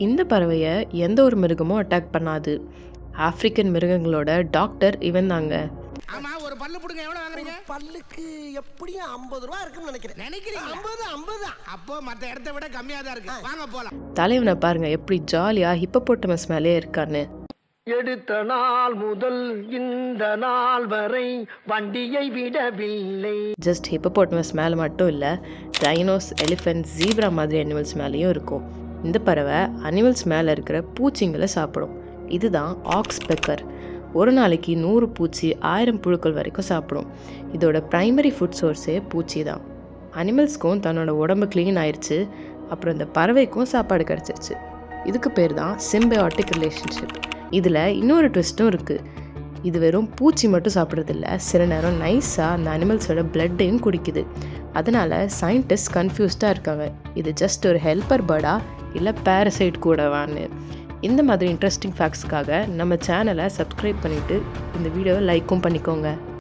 இந்த பறவையை எந்த ஒரு மிருகமும் அட்டாக் பண்ணாது. ஆப்பிரிக்கன் மிருகங்களோட டாக்டர் இவன் தாங்க. ஆமா, ஒரு பல்லு புடுங்க எவ்வளவு வாங்குறீங்க? பல்லுக்கு எப்படியும் 50 ரூபா இருக்குன்னு நினைக்கிறேன். நினைக்கிறீங்க? 50 அப்போ மத்த இடத்தை விட கம்மியா தான் இருக்கு. வாங்க போலாம். தலைவனை பாருங்க எப்படி ஜாலியா ஹிப்போபோட்டமஸ் மேலே இருக்கான்னு. எடுத்த நாள் முதல் இந்த நாள் வரை வண்டியை விடவில்லை. ஜஸ்ட் ஹிப்போபோட்டமஸ் மேலே மட்டும் இல்லை, ரைனோஸ், எலிஃபென்ட், ஜீப்ரா மாதிரி அனிமல்ஸ் மேலேயும் இருக்கும். இந்த பறவை அனிமல்ஸ் மேலே இருக்கிற பூச்சிங்களை சாப்பிடும். இதுதான் ஆக்ஸ் பெக்கர். ஒரு நாளைக்கு 100 பூச்சி 1000 புழுக்கள் வரைக்கும் சாப்பிடும். இதோட ப்ரைமரி ஃபுட் சோர்ஸே பூச்சி தான். அனிமல்ஸ்க்கும் தன்னோட உடம்பு க்ளீன் ஆயிடுச்சு, அப்புறம் இந்த பறவைக்கும் சாப்பாடு கிடச்சிருச்சு. இதுக்கு பேர் தான் சிம்பயோட்டிக் ரிலேஷன்ஷிப். இதில் இன்னொரு ட்விஸ்ட்டும் இருக்குது. இது வெறும் பூச்சி மட்டும் சாப்பிட்றதில்ல, சில நேரம் நைஸாக அந்த அனிமல்ஸோட பிளட்டையும் குடிக்குது. அதனால் சயின்டிஸ்ட் கன்ஃபியூஸ்டாக இருக்காங்க, இது ஜஸ்ட் ஒரு ஹெல்ப்பர் பேர்டா இல்லை பேரசைட் கூடவான்னு. இந்த மாதிரி இன்ட்ரெஸ்டிங் ஃபேக்ட்ஸ்க்காக நம்ம சேனலை சப்ஸ்கிரைப் பண்ணிவிட்டு இந்த வீடியோவை லைக்கும் பண்ணிக்கோங்க.